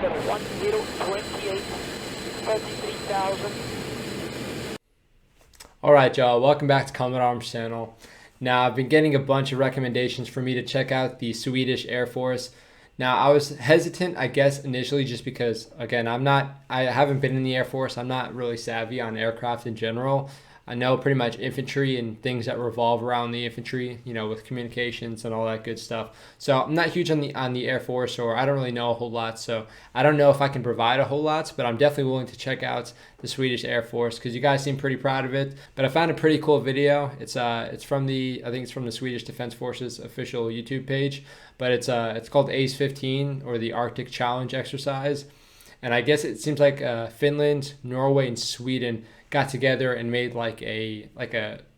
level 1028, 33,000. Alright y'all, welcome back to Combat Arms channel. Now I've been getting a bunch of recommendations for me to check out the Swedish Air Force. Now I was hesitant, I guess, initially just because, again, I haven't been in the Air Force. I'm not really savvy on aircraft in general. I know pretty much infantry and things that revolve around the infantry, you know, with communications and all that good stuff. So I'm not huge on the Air Force, or I don't really know a whole lot. So I don't know if I can provide a whole lot, but I'm definitely willing to check out the Swedish Air Force because you guys seem pretty proud of it. But I found a pretty cool video. It's from the, I think it's from the Swedish Defense Forces official YouTube page, but it's called ACE15, or the Arctic Challenge exercise. And I guess it seems like Finland, Norway, and Sweden got together and made like a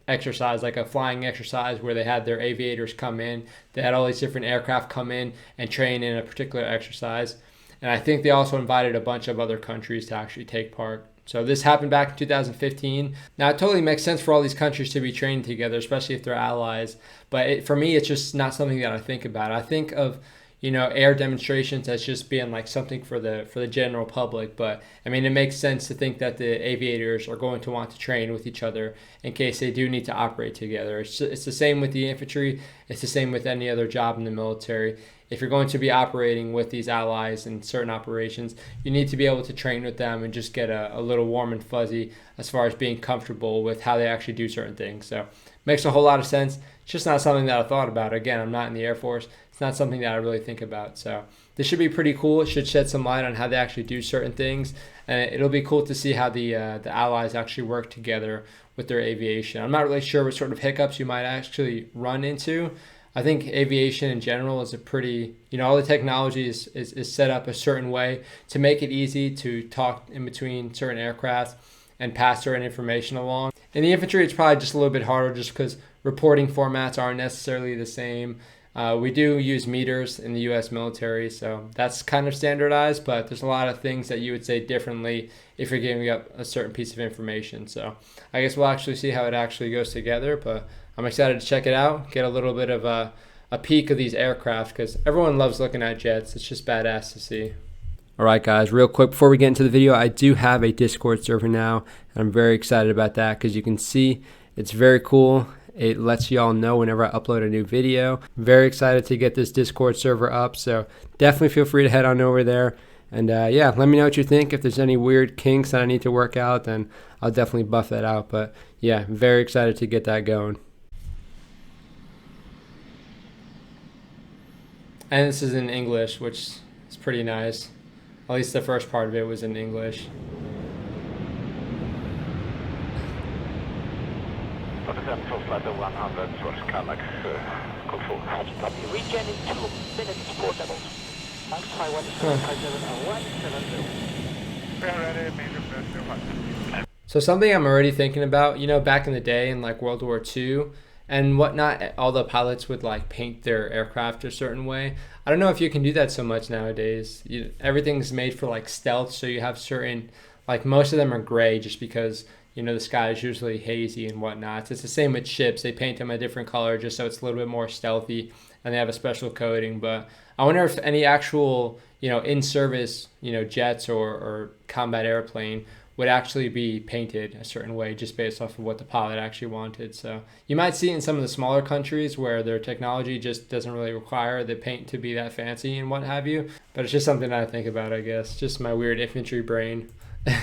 exercise, like a flying exercise, where they had their aviators come in. They had all these different aircraft come in and train in a particular exercise. And I think they also invited a bunch of other countries to actually take part. So this happened back in 2015. Now it totally makes sense for all these countries to be training together, especially if they're allies. But for me, it's just not something that I think about. I think of, you know, air demonstrations as just being like something for the general public. But I mean, it makes sense to think that the aviators are going to want to train with each other in case they do need to operate together. It's the same with the infantry. It's the same with any other job in the military. If you're going to be operating with these allies in certain operations, you need to be able to train with them and just get a little warm and fuzzy as far as being comfortable with how they actually do certain things. So it makes a whole lot of sense. It's just not something that I thought about. Again, I'm not in the Air Force. It's not something that I really think about. So this should be pretty cool. It should shed some light on how they actually do certain things. And it'll be cool to see how the allies actually work together with their aviation. I'm not really sure what sort of hiccups you might actually run into. I think aviation in general is a pretty, you know, all the technology is set up a certain way to make it easy to talk in between certain aircraft and pass certain information along. In the infantry, it's probably just a little bit harder just because reporting formats aren't necessarily the same. We do use meters in the U.S. military, so that's kind of standardized, but there's a lot of things that you would say differently if you're giving up a certain piece of information. So I guess we'll actually see how it actually goes together, but I'm excited to check it out, get a little bit of a peek of these aircraft, because everyone loves looking at jets. It's just badass to see. All right, guys, real quick before we get into the video, I do have a Discord server now, and I'm very excited about that because you can see it's very cool. It lets you all know whenever I upload a new video. Very excited to get this Discord server up, so definitely feel free to head on over there. And yeah, let me know what you think. If there's any weird kinks that I need to work out, then I'll definitely buff that out. But yeah, very excited to get that going. And this is in English, which is pretty nice. At least the first part of it was in English. Flight 100, first Kallax, control. Regen in 2 minutes, 4 levels. So something I'm already thinking about, you know, back in the day in like World War II and whatnot, all the pilots would like paint their aircraft a certain way. I don't know if you can do that so much nowadays. Everything's made for like stealth, so you have certain, like most of them are gray just because, you know, the sky is usually hazy and whatnot. It's the same with ships. They paint them a different color just so it's a little bit more stealthy, and they have a special coating. But I wonder if any actual, you know, in-service, you know, jets or combat airplane would actually be painted a certain way just based off of what the pilot actually wanted. So you might see it in some of the smaller countries where their technology just doesn't really require the paint to be that fancy and what have you. But it's just something that I think about, I guess. Just my weird infantry brain. Good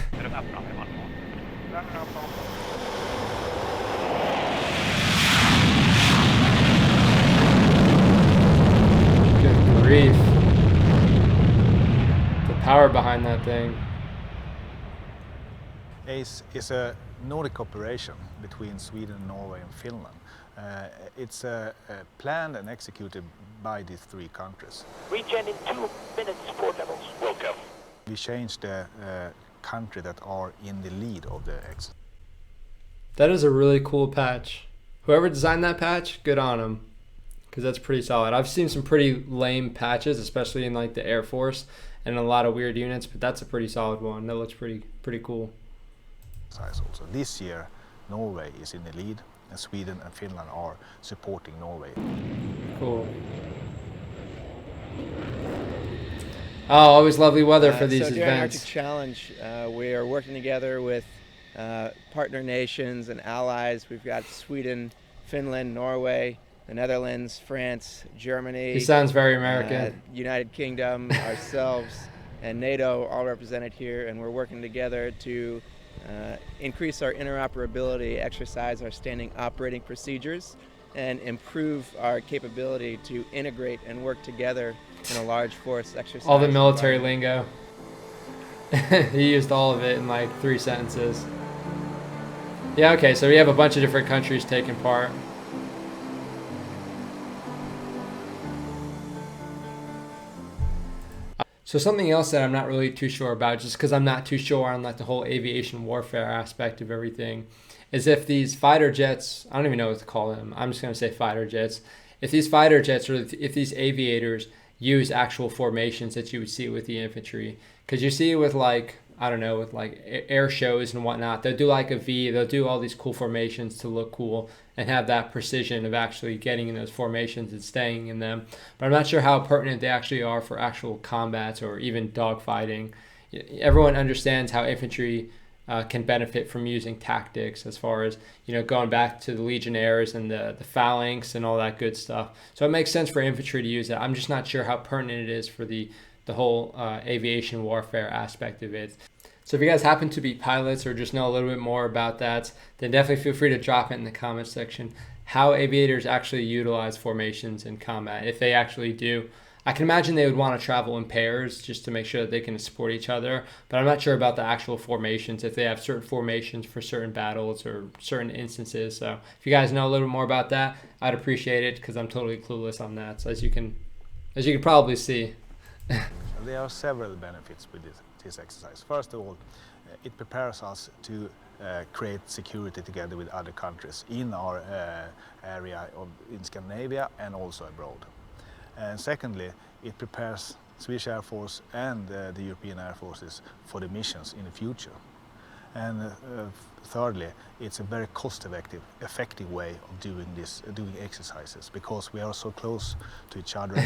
grief. The power behind that thing. ACE is a Nordic operation between Sweden, Norway and Finland. It's planned and executed by these three countries. Regen in 2 minutes, 4 levels. Welcome. We changed the country that are in the lead of the exercise. That is a really cool patch. Whoever designed that patch, good on them, because that's pretty solid. I've seen some pretty lame patches, especially in like the Air Force and a lot of weird units, but that's a pretty solid one. That looks pretty cool. Also, this year, Norway is in the lead, and Sweden and Finland are supporting Norway. Cool. Oh, always lovely weather for these so during events. Arctic Challenge, we are working together with partner nations and allies. We've got Sweden, Finland, Norway, the Netherlands, France, Germany. He sounds very American. United Kingdom, ourselves, and NATO all represented here, and we're working together to increase our interoperability, exercise our standing operating procedures, and improve our capability to integrate and work together in a large force exercise. All the military lingo. He used all of it in like 3 sentences. Yeah, okay, so we have a bunch of different countries taking part. So something else that I'm not really too sure about, just because I'm not too sure on like the whole aviation warfare aspect of everything, is if these fighter jets, I don't even know what to call them, I'm just going to say fighter jets, if these fighter jets or if these aviators use actual formations that you would see with the infantry. Because you see with like, I don't know, with like air shows and whatnot, they'll do like a V, they'll do all these cool formations to look cool and have that precision of actually getting in those formations and staying in them. But I'm not sure how pertinent they actually are for actual combats or even dogfighting. Everyone understands how infantry can benefit from using tactics, as far as, you know, going back to the Legionnaires and the phalanx and all that good stuff. So it makes sense for infantry to use it. I'm just not sure how pertinent it is for the whole aviation warfare aspect of it. So if you guys happen to be pilots or just know a little bit more about that, then definitely feel free to drop it in the comments section, how aviators actually utilize formations in combat, if they actually do. I can imagine they would want to travel in pairs just to make sure that they can support each other, but I'm not sure about the actual formations, if they have certain formations for certain battles or certain instances. So if you guys know a little more about that, I'd appreciate it, because I'm totally clueless on that. So as you can probably see. There are several benefits with this exercise. First of all, it prepares us to create security together with other countries in our area in Scandinavia and also abroad. And secondly, it prepares Swedish Air Force and the European Air Forces for the missions in the future. And thirdly, it's a very effective way of doing exercises, because we are so close to each other.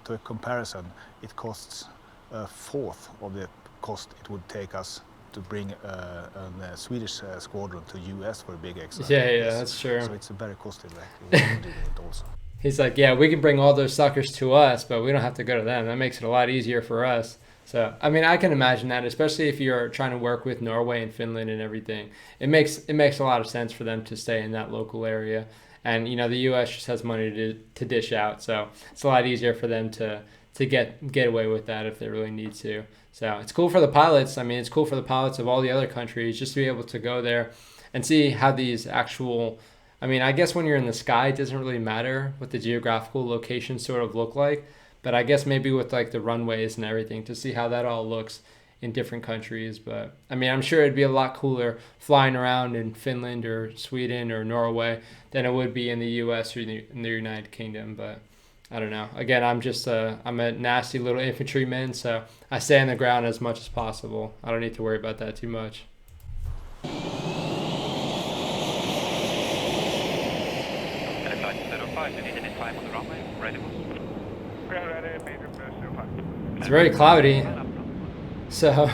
To a comparison, it costs a fourth of the cost it would take us to bring a Swedish squadron to US for a big exercise. Yeah, that's true. So it's a very cost-effective way of doing it also. He's like, yeah, we can bring all those suckers to us, but we don't have to go to them. That makes it a lot easier for us. So, I mean, I can imagine that, especially if you're trying to work with Norway and Finland and everything. It makes a lot of sense for them to stay in that local area. And, you know, the U.S. just has money to dish out, so it's a lot easier for them to get away with that if they really need to. So it's cool for the pilots. I mean, it's cool for the pilots of all the other countries just to be able to go there and see how these actual, I mean, I guess when you're in the sky, it doesn't really matter what the geographical locations sort of look like. But I guess maybe with like the runways and everything, to see how that all looks in different countries. But I mean, I'm sure it'd be a lot cooler flying around in Finland or Sweden or Norway than it would be in the US or in the United Kingdom. But I don't know. Again, I'm a nasty little infantryman, so I stay on the ground as much as possible. I don't need to worry about that too much. It's very cloudy, so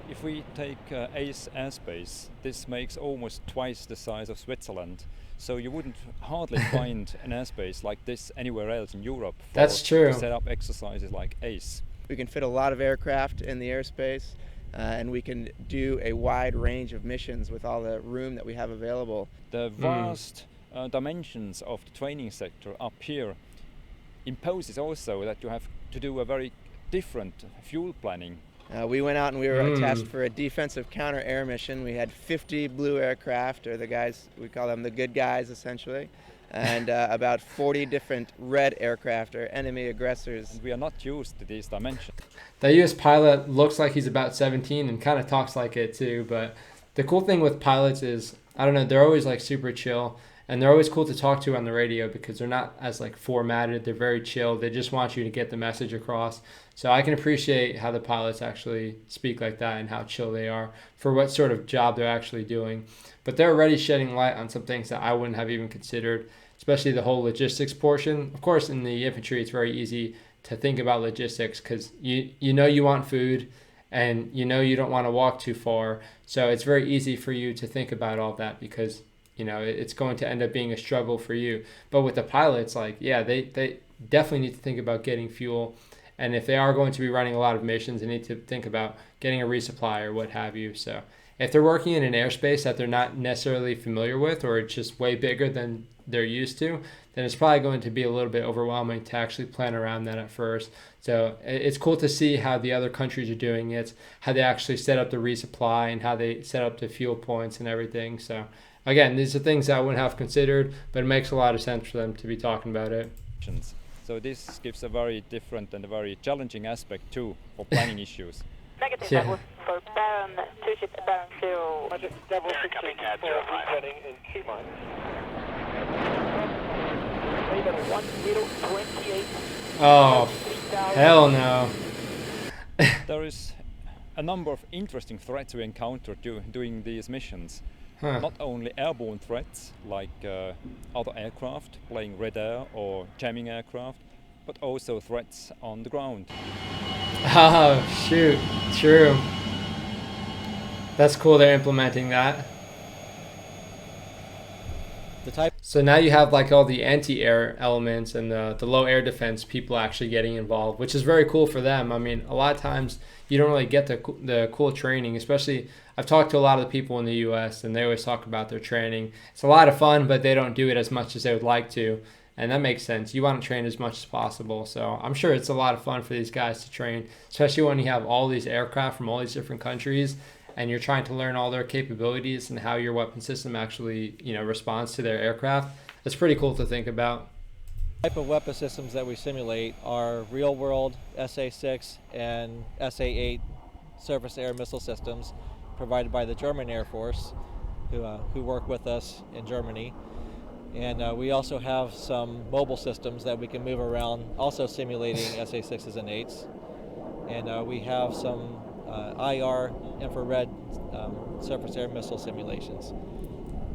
if we take ACE airspace, this makes almost twice the size of Switzerland. So you wouldn't hardly find an airspace like this anywhere else in Europe. That's true. To set up exercises like ACE. We can fit a lot of aircraft in the airspace, and we can do a wide range of missions with all the room that we have available. The vast dimensions of the training sector up here imposes also that you have to do a very different fuel planning. We went out and we were tasked for a defensive counter-air mission. We had 50 blue aircraft, or the guys, we call them the good guys essentially, and about 40 different red aircraft, or enemy aggressors. And we are not used to these dimensions. The US pilot looks like he's about 17 and kind of talks like it too, but the cool thing with pilots is, I don't know, they're always like super chill. And they're always cool to talk to on the radio because they're not as like formatted. They're very chill. They just want you to get the message across. So I can appreciate how the pilots actually speak like that and how chill they are for what sort of job they're actually doing. But they're already shedding light on some things that I wouldn't have even considered, especially the whole logistics portion. Of course, in the infantry, it's very easy to think about logistics because you know you want food and you know you don't want to walk too far. So it's very easy for you to think about all that because, you know, it's going to end up being a struggle for you. But with the pilots, like, yeah, they definitely need to think about getting fuel. And if they are going to be running a lot of missions, they need to think about getting a resupply or what have you. So if they're working in an airspace that they're not necessarily familiar with, or it's just way bigger than they're used to, then it's probably going to be a little bit overwhelming to actually plan around that at first. So it's cool to see how the other countries are doing it, how they actually set up the resupply and how they set up the fuel points and everything. So again, these are things I wouldn't have considered, but it makes a lot of sense for them to be talking about it. So this gives a very different and a very challenging aspect too for planning issues. Negative, Yeah. that was for Baron 2 ship, Baron 0. Air coming at 05. in T-minus. Raven 1028. Oh, hell no. There is a number of interesting threats we encounter doing these missions. Huh. Not only airborne threats like other aircraft playing red air or jamming aircraft, but also threats on the ground. Oh, shoot. True. That's cool they're implementing that. The type So now you have like all the anti-air elements and the low air defense people actually getting involved, which is very cool for them. I mean, a lot of times you don't really get the cool training, especially I've talked to a lot of the people in the US and they always talk about their training. It's a lot of fun, but they don't do it as much as they would like to. And that makes sense. You want to train as much as possible. So I'm sure it's a lot of fun for these guys to train, especially when you have all these aircraft from all these different countries and you're trying to learn all their capabilities and how your weapon system actually, you know, responds to their aircraft. It's pretty cool to think about. type of weapon systems that we simulate are real-world SA-6 and SA-8 surface air missile systems provided by the German Air Force, who work with us in Germany. And we also have some mobile systems that we can move around, also simulating SA-6s and 8s. And we have some IR infrared surface air missile simulations.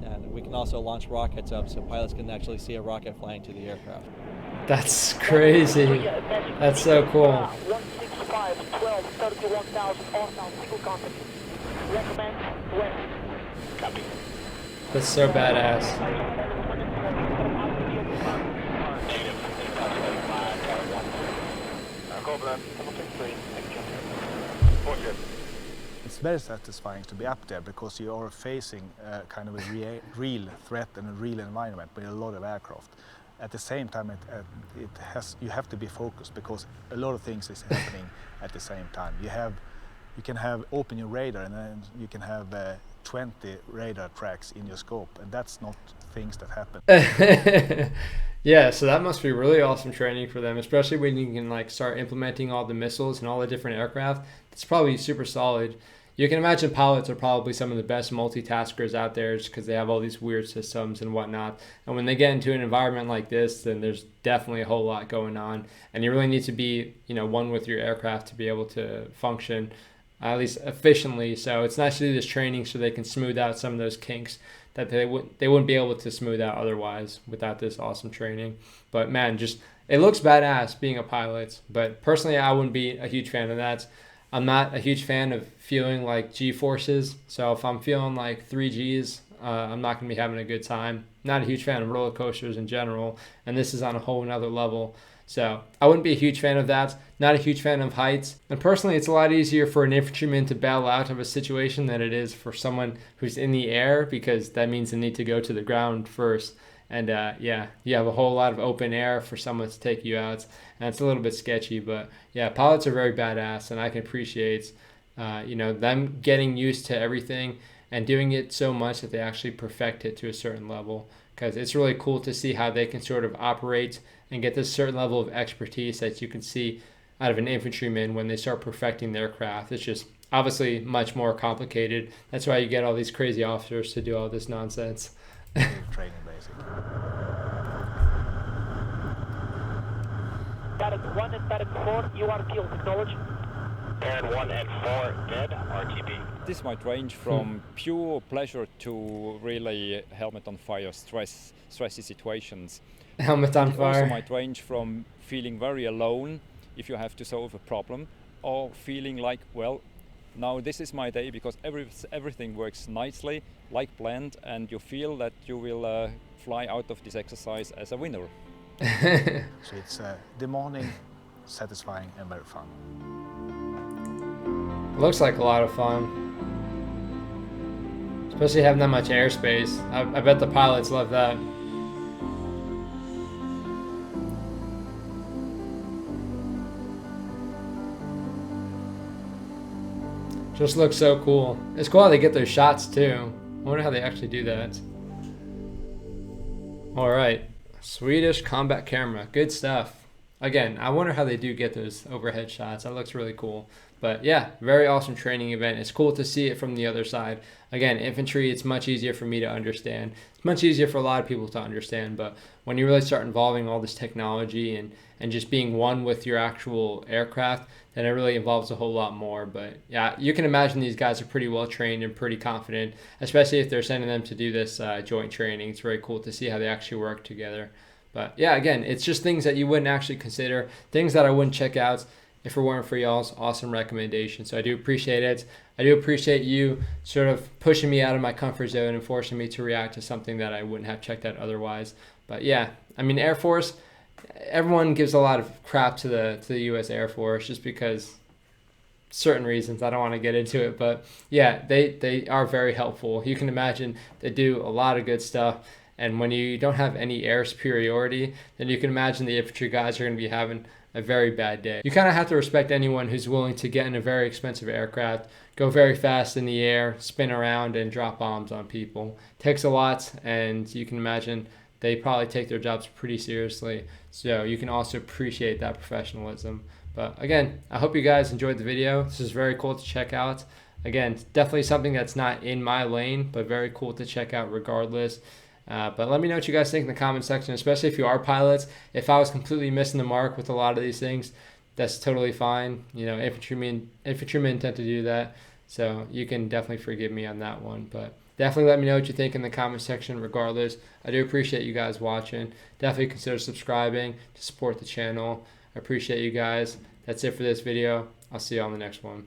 And we can also launch rockets up so pilots can actually see a rocket flying to the aircraft. That's crazy. That's so cool. 165, 12, 31,000, northbound, single contact. Recommend west. Copy. That's so badass. It's very satisfying to be up there because you are facing kind of a real threat and a real environment with a lot of aircraft. At the same time, you have to be focused because a lot of things is happening at the same time. You can have open your radar and then you can have 20 radar tracks in your scope, and that's not things that happen. Yeah, so that must be really awesome training for them, especially when you can like start implementing all the missiles and all the different aircraft. It's probably super solid. You can imagine pilots are probably some of the best multitaskers out there just because they have all these weird systems and whatnot. And when they get into an environment like this, then there's definitely a whole lot going on. And you really need to be, you know, one with your aircraft to be able to function at least efficiently. So it's nice to do this training so they can smooth out some of those kinks that they wouldn't be able to smooth out otherwise without this awesome training. But man, just it looks badass being a pilot. But personally, I wouldn't be a huge fan of that. I'm not a huge fan of feeling like G-forces. So if I'm feeling like 3 Gs, I'm not going to be having a good time. Not a huge fan of roller coasters in general. And this is on a whole nother level. So I wouldn't be a huge fan of that. Not a huge fan of heights. And personally, it's a lot easier for an infantryman to bail out of a situation than it is for someone who's in the air, because that means they need to go to the ground first. And yeah, you have a whole lot of open air for someone to take you out. And it's a little bit sketchy, but yeah, pilots are very badass, and I can appreciate them getting used to everything and doing it so much that they actually perfect it to a certain level, because it's really cool to see how they can sort of operate and get this certain level of expertise that you can see out of an infantryman when they start perfecting their craft. It's just obviously much more complicated. That's why you get all these crazy officers to do all this nonsense. Training, basically. Barrack 1 and Barrack 4, you are killed, acknowledge. Baron 1 and 4 dead, RTB. This might range from pure pleasure to really helmet on fire, stressy situations. Helmet on It also fire. might range from feeling very alone if you have to solve a problem, or feeling like, well, now this is my day because everything works nicely, like planned, and you feel that you will fly out of this exercise as a winner. So it's demanding, satisfying, and very fun. Looks like a lot of fun. Especially having that much airspace. I bet the pilots love that. Just looks so cool. It's cool how they get those shots too. I wonder how they actually do that. Alright. Swedish combat camera. Good stuff. Again, I wonder how they do get those overhead shots. That looks really cool. But yeah, very awesome training event. It's cool to see it from the other side. Again, infantry, it's much easier for me to understand. It's much easier for a lot of people to understand. But when you really start involving all this technology and just being one with your actual aircraft, then it really involves a whole lot more. But yeah, you can imagine these guys are pretty well trained and pretty confident, especially if they're sending them to do this joint training. It's very cool to see how they actually work together. But yeah, again, it's just things that you wouldn't actually consider, things that I wouldn't check out if it weren't for y'all's awesome recommendations. So I do appreciate it. I do appreciate you sort of pushing me out of my comfort zone and forcing me to react to something that I wouldn't have checked out otherwise. But yeah, I mean, Air Force, everyone gives a lot of crap to the U.S. Air Force just because certain reasons. I don't want to get into it, but yeah, they are very helpful. You can imagine they do a lot of good stuff. And when you don't have any air superiority, then you can imagine the infantry guys are going to be having a very bad day. You kind of have to respect anyone who's willing to get in a very expensive aircraft, go very fast in the air, spin around, and drop bombs on people. It takes a lot, and you can imagine they probably take their jobs pretty seriously. So you can also appreciate that professionalism. But again, I hope you guys enjoyed the video. This is very cool to check out. Again, definitely something that's not in my lane, but very cool to check out regardless. But let me know what you guys think in the comment section, especially if you are pilots. If I was completely missing the mark with a lot of these things, that's totally fine. You know, infantrymen tend to do that, so you can definitely forgive me on that one. But definitely let me know what you think in the comment section regardless. I do appreciate you guys watching. Definitely consider subscribing to support the channel. I appreciate you guys. That's it for this video. I'll see you on the next one.